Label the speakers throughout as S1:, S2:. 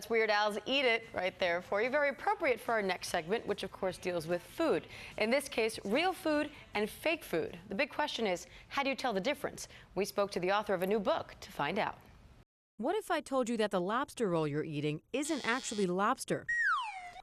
S1: That's Weird Al's Eat It right there for you. Very appropriate for our next segment, which of course deals with food. In this case, real food and fake food. The big question is, how do you tell the difference? We spoke to the author of a new book to find out.
S2: What if I told you that the lobster roll you're eating isn't actually lobster?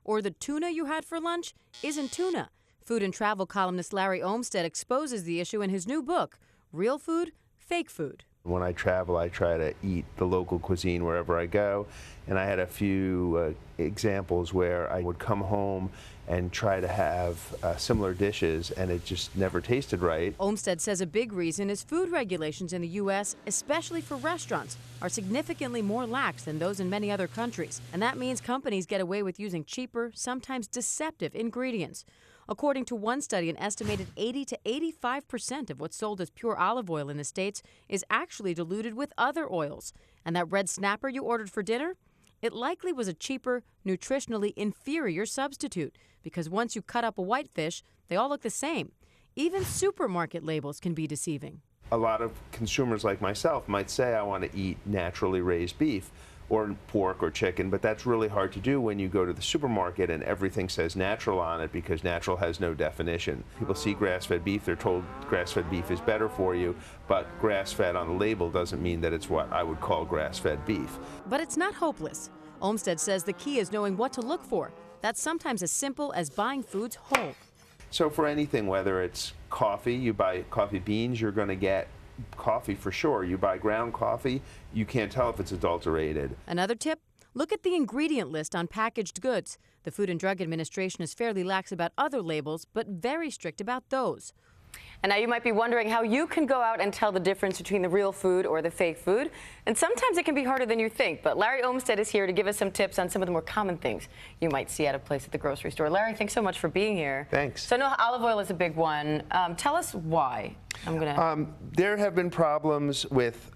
S2: Or the tuna you had for lunch isn't tuna? Food and travel columnist Larry Olmsted exposes the issue in his new book, Real Food, Fake Food.
S3: When I travel, I try to eat the local cuisine wherever I go, and I had a few examples where I would come home and try to have similar dishes, and it just never tasted right.
S2: Olmsted says a big reason is food regulations in the U.S., especially for restaurants, are significantly more lax than those in many other countries, and that means companies get away with using cheaper, sometimes deceptive ingredients. According to one study, an estimated 80 to 85% of what's sold as pure olive oil in the States is actually diluted with other oils. And that red snapper you ordered for dinner? It likely was a cheaper, nutritionally inferior substitute, because once you cut up a whitefish, they all look the same. Even supermarket labels can be deceiving.
S3: A lot of consumers like myself might say, I want to eat naturally raised beef or pork or chicken, but that's really hard to do when you go to the supermarket and everything says natural on it, because natural has no definition. People see grass-fed beef, they're told grass-fed beef is better for you, but grass-fed on the label doesn't mean that it's what I would call grass-fed beef.
S2: But it's not hopeless. Olmsted says the key is knowing what to look for. That's sometimes as simple as buying foods whole.
S3: So for anything, whether it's coffee, you buy coffee beans, you're going to get coffee for sure. You buy ground coffee, you can't tell if it's adulterated.
S2: Another tip? Look at the ingredient list on packaged goods. The Food and Drug Administration is fairly lax about other labels, but very strict about those.
S1: And now you might be wondering how you can go out and tell the difference between the real food or the fake food. And sometimes it can be harder than you think, but Larry Olmsted is here to give us some tips on some of the more common things you might see out of place at the grocery store. Larry, thanks so much for being here.
S3: Thanks.
S1: So I know olive oil is a big one. Tell us why.
S3: There have been problems with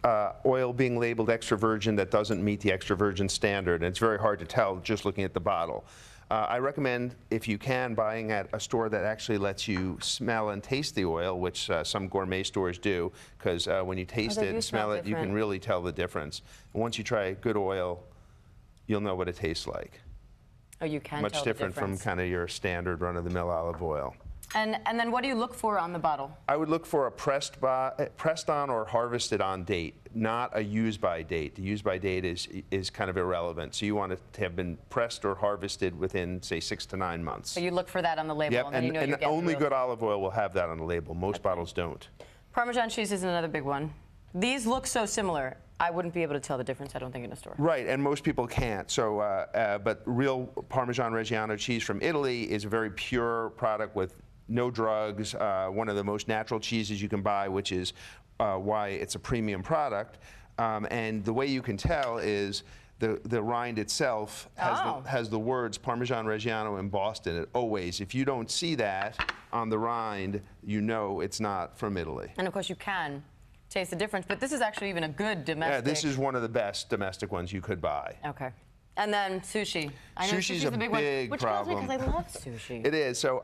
S3: oil being labeled extra virgin that doesn't meet the extra virgin standard, and it's very hard to tell just looking at the bottle. I recommend, if you can, buying at a store that actually lets you smell and taste the oil, which some gourmet stores do, because when you taste it and smell it, you can really tell the difference. And once you try good oil, you'll know what it tastes like.
S1: Oh, you can
S3: Much
S1: tell
S3: different
S1: the difference
S3: from kind of your standard run-of-the-mill olive oil.
S1: And then what do you look for on the bottle?
S3: I would look for a pressed on or harvested on date, not a use-by date. The use-by date is kind of irrelevant. So you want it to have been pressed or harvested within, say, 6 to 9 months.
S1: So you look for that on the label,
S3: yep.
S1: and then you know you're getting
S3: only good olive oil will have that on the label. Most bottles don't.
S1: Parmesan cheese is another big one. These look so similar. I wouldn't be able to tell the difference, I don't think, in a store.
S3: Right, and most people can't. So, but real Parmesan Reggiano cheese from Italy is a very pure product with no drugs, one of the most natural cheeses you can buy, which is why it's a premium product. And the way you can tell is the rind itself has the words Parmesan Reggiano embossed in it, always. If you don't see that on the rind, you know it's not from Italy.
S1: And of course you can taste the difference, but this is actually even a good domestic.
S3: Yeah, this is one of the best domestic ones you could buy.
S1: Okay. And then sushi. I know
S3: Sushi's a big problem.
S1: Which kills me because I love sushi.
S3: It is. So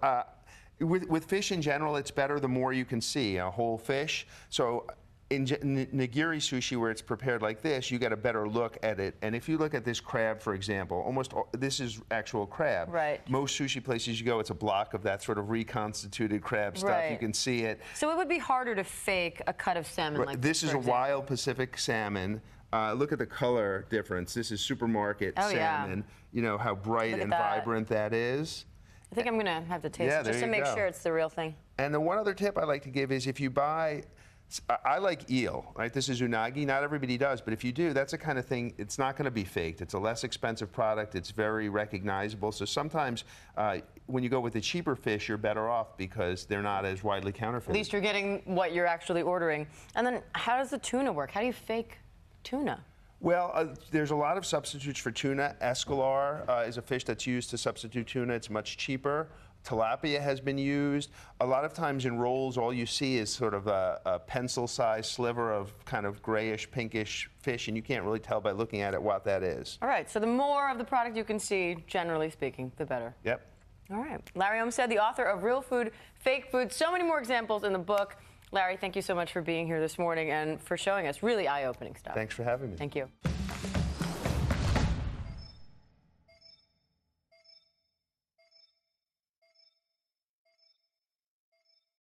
S3: with fish in general, it's better the more you can see, a whole fish. So in nigiri sushi, where it's prepared like this, you get a better look at it. And if you look at this crab, for example, almost this is actual crab.
S1: Right.
S3: Most sushi places you go, it's a block of that sort of reconstituted crab stuff.
S1: Right.
S3: You can see it.
S1: So it would be harder to fake a cut of salmon like
S3: this is a wild Pacific salmon. Look at the color difference. This is supermarket salmon. You know how bright and vibrant that is.
S1: I think I'm going to have to taste it just to make sure it's the real thing.
S3: And the one other tip I like to give is if you buy, I like eel, right? This is unagi. Not everybody does, but if you do, that's the kind of thing, it's not going to be faked. It's a less expensive product. It's very recognizable. So sometimes when you go with the cheaper fish, you're better off because they're not as widely counterfeited.
S1: At least you're getting what you're actually ordering. And then how does the tuna work? How do you fake tuna?
S3: Well, there's a lot of substitutes for tuna. Escalar is a fish that's used to substitute tuna. It's much cheaper. Tilapia has been used. A lot of times in rolls, all you see is sort of a pencil-sized sliver of kind of grayish, pinkish fish, and you can't really tell by looking at it what that is.
S1: All right, so the more of the product you can see, generally speaking, the better.
S3: Yep.
S1: All right. Larry Olmsted, the author of Real Food, Fake Food. So many more examples in the book. Larry, thank you so much for being here this morning and for showing us really eye-opening stuff.
S3: Thanks for having me.
S1: Thank you.